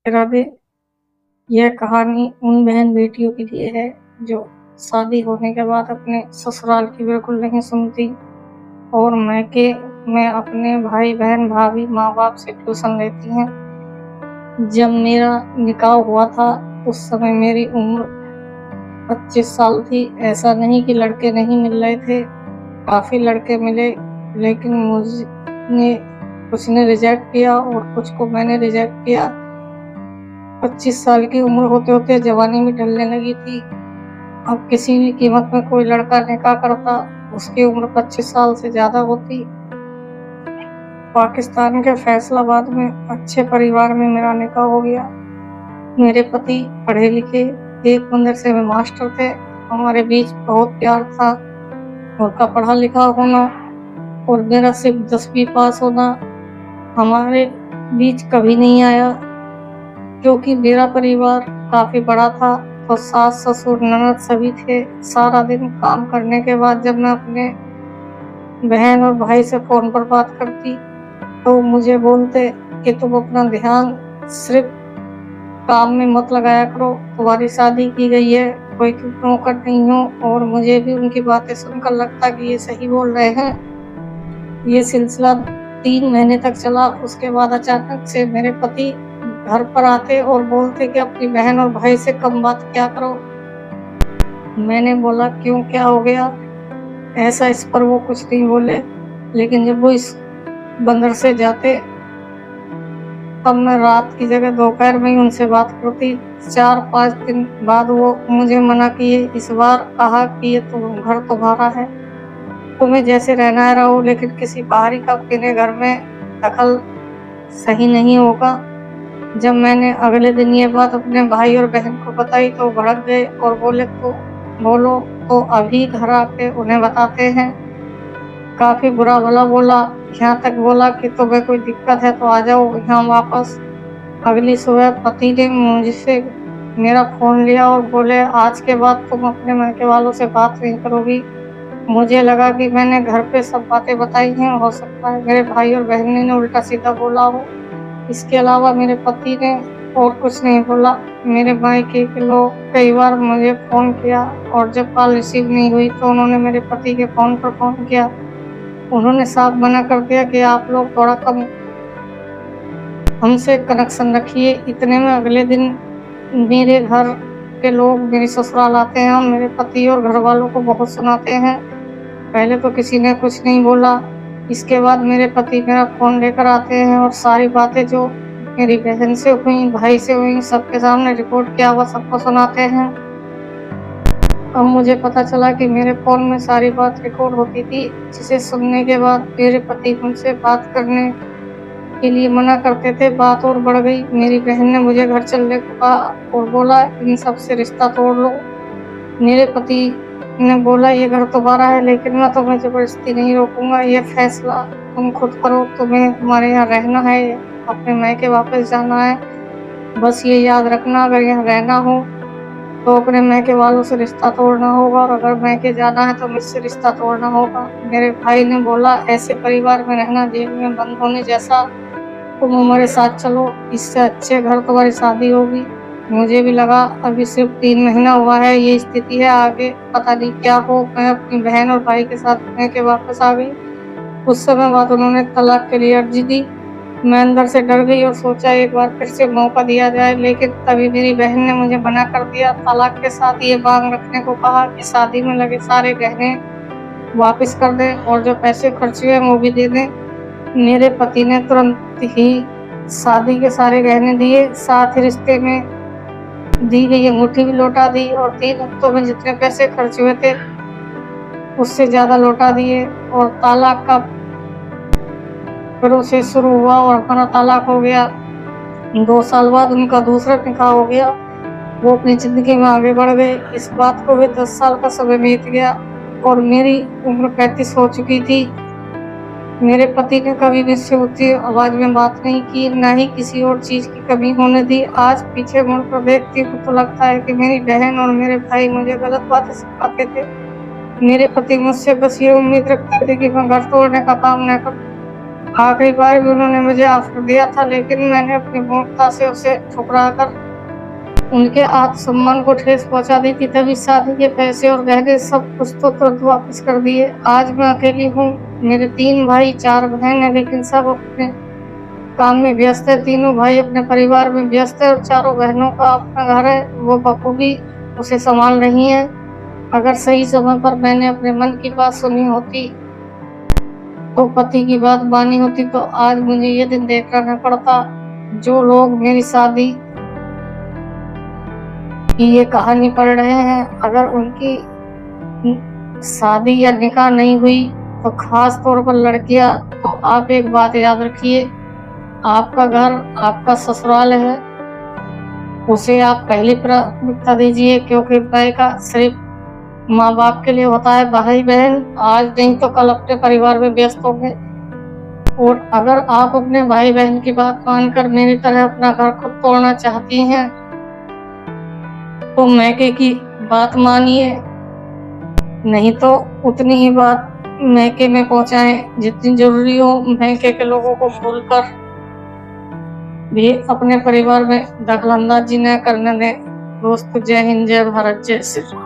राधे। यह कहानी उन बहन बेटियों के लिए है जो शादी होने के बाद अपने ससुराल की बिल्कुल नहीं सुनती और मैके में अपने भाई बहन भाभी माँ बाप से ट्यूशन लेती हैं। जब मेरा निकाह हुआ था उस समय मेरी उम्र 25 साल थी। ऐसा नहीं कि लड़के नहीं मिल रहे थे, काफ़ी लड़के मिले, लेकिन कुछ ने रिजेक्ट किया और कुछ को मैंने रिजेक्ट किया। 25 साल की उम्र होते होते जवानी भी ढलने लगी थी। अब किसी भी कीमत में कोई लड़का निकाह करता, उसकी उम्र 25 साल से ज़्यादा होती। पाकिस्तान के फैसलाबाद में अच्छे परिवार में मेरा निकाह हो गया। मेरे पति पढ़े लिखे, एक मदरसे में मास्टर थे। हमारे बीच बहुत प्यार था। उनका पढ़ा लिखा होना और मेरा सिर्फ 10वीं पास होना हमारे बीच कभी नहीं आया, क्योंकि मेरा परिवार काफ़ी बड़ा था। तो सास ससुर ननद सभी थे। सारा दिन काम करने के बाद जब मैं अपने बहन और भाई से फ़ोन पर बात करती तो मुझे बोलते कि तुम अपना ध्यान सिर्फ काम में मत लगाया करो, तुम्हारी शादी की गई है, कोई तुम नौकर नहीं हो। और मुझे भी उनकी बातें सुनकर लगता कि ये सही बोल रहे हैं। ये सिलसिला 3 महीने तक चला। उसके बाद अचानक से मेरे पति घर पर आते और बोलते कि अपनी बहन और भाई से कम बात किया करो। मैंने बोला क्यों, क्या हो गया ऐसा? इस पर वो कुछ नहीं बोले, लेकिन जब वो इस बंदर से जाते तब मैं रात की जगह दोपहर में ही उनसे बात करती। 4-5 दिन बाद वो मुझे मना किए। इस बार कहा कि ये तो घर तुम्हारा है, तुम्हें जैसे रहना है रहो, लेकिन किसी बाहरी कंपनी के घर में दखल सही नहीं होगा। जब मैंने अगले दिन ये बात अपने भाई और बहन को बताई तो भड़क गए और बोलो तो अभी घर आके उन्हें बताते हैं। काफ़ी बुरा भला बोला, यहाँ तक बोला कि तुम्हें कोई दिक्कत है तो आ जाओ यहाँ वापस। अगली सुबह पति ने मुझसे मेरा फ़ोन लिया और बोले आज के बाद तुम अपने मायके वालों से बात नहीं करोगी। मुझे लगा कि मैंने घर पे सब बातें बताई हैं, हो सकता है मेरे भाई और बहन ने उल्टा सीधा बोला हो। इसके अलावा मेरे पति ने और कुछ नहीं बोला। मेरे मायके के लोग कई बार मुझे फ़ोन किया और जब कॉल रिसीव नहीं हुई तो उन्होंने मेरे पति के फ़ोन पर फ़ोन किया। उन्होंने साफ मना कर दिया कि आप लोग थोड़ा कम हमसे कनेक्शन रखिए। इतने में अगले दिन मेरे घर के लोग मेरे ससुराल आते हैं और मेरे पति और घर वालों को बहुत सुनाते हैं। पहले तो किसी ने कुछ नहीं बोला। इसके बाद मेरे पति मेरा फ़ोन लेकर आते हैं और सारी बातें जो मेरी बहन से हुई, भाई से हुई, सबके सामने रिपोर्ट किया हुआ सबको सुनाते हैं। अब मुझे पता चला कि मेरे फ़ोन में सारी बात रिकॉर्ड होती थी, जिसे सुनने के बाद मेरे पति मुझसे बात करने के लिए मना करते थे। बात और बढ़ गई। मेरी बहन ने मुझे घर चलने को कहा और बोला इन सब से रिश्ता तोड़ लो। मेरे पति ने बोला ये घर तुम्हारा है, लेकिन मैं तुम्हें ज़बरदस्ती नहीं रोकूंगा, ये फैसला तुम खुद करो। तुम्हें तुम्हारे यहाँ रहना है, अपने मायके वापस जाना है, बस ये याद रखना अगर यहाँ रहना हो तो अपने मायके वालों से रिश्ता तोड़ना होगा, और अगर मायके जाना है तो मुझसे रिश्ता तोड़ना होगा। मेरे भाई ने बोला ऐसे परिवार में रहना जेल में बंद होने जैसा, तुम हमारे साथ चलो, इससे अच्छे घर तुम्हारी शादी होगी। मुझे भी लगा अभी सिर्फ 3 महीना हुआ है, ये स्थिति है, आगे पता नहीं क्या हो। मैं अपनी बहन और भाई के साथ मायके वापस आ गई। कुछ समय बाद उन्होंने तलाक के लिए अर्जी दी। मैं अंदर से डर गई और सोचा एक बार फिर से मौका दिया जाए, लेकिन तभी मेरी बहन ने मुझे मना कर दिया। तलाक के साथ ये मांग रखने को कहा कि शादी में लगे सारे गहने वापस कर दें और जो पैसे खर्च हुए वो भी दे दें। मेरे पति ने तुरंत ही शादी के सारे गहने दिए, साथ ही रिश्ते में दी गई अंगूठी भी लौटा दी और 3 हफ्तों में जितने पैसे खर्च हुए थे उससे ज़्यादा लौटा दिए। और तलाक का प्रोसेस शुरू हुआ और हमारा तलाक हो गया। 2 साल बाद उनका दूसरा निकाह हो गया। वो अपनी ज़िंदगी में आगे बढ़ गए। इस बात को भी 10 साल का समय बीत गया और मेरी उम्र 35 हो चुकी थी। मेरे पति ने कभी भी मुझसे ऊंची आवाज में बात नहीं की, न ही किसी और चीज़ की कमी होने दी। आज पीछे मुड़कर देखती हूँ तो लगता है कि मेरी बहन और मेरे भाई मुझे गलत बातें सिखाते थे। मेरे पति मुझसे बस ये उम्मीद रखते थे कि मैं घर तोड़ने का काम न करूं। आखिरी बार भी उन्होंने मुझे ऑफर दिया था, लेकिन मैंने अपनी मूर्खता से उसे ठुकरा कर उनके आत्मसम्मान को ठेस पहुंचा दी थी। तभी शादी के पैसे और गहने सब कुछ तो तुरंत वापस कर दिए। आज मैं अकेली हूँ। मेरे 3 भाई 4 बहन है, लेकिन सब अपने काम में व्यस्त है। तीनों भाई अपने परिवार में व्यस्त है और चारों बहनों का अपना घर है, वो बखूबी उसे संभाल रही हैं। अगर सही समय पर मैंने अपने मन की बात सुनी होती, तो पति की बात मानी होती, तो आज मुझे ये दिन देखना न पड़ता। जो लोग मेरी शादी की ये कहानी पढ़ रहे हैं, अगर उनकी शादी या निकाह नहीं हुई, तो खास तौर पर लड़कियां, तो आप एक बात याद रखिए, आपका घर आपका ससुराल है, उसे आप पहली प्राथमिकता दीजिए, क्योंकि मायका सिर्फ माँ बाप के लिए होता है। भाई बहन आज नहीं तो कल अपने परिवार में व्यस्त होंगे, और अगर आप अपने भाई बहन की बात मानकर मेरी तरह अपना घर खुद तोड़ना चाहती हैं, तो मैके की बात मानिए, नहीं तो उतनी ही बात मैके में पहुंचाएं जितनी जरूरी हो। मैके के लोगों को भूलकर भी अपने परिवार में दखलंदाजी न करने दें। दोस्तों, जय हिंद, जय भारत, जय श्री राम।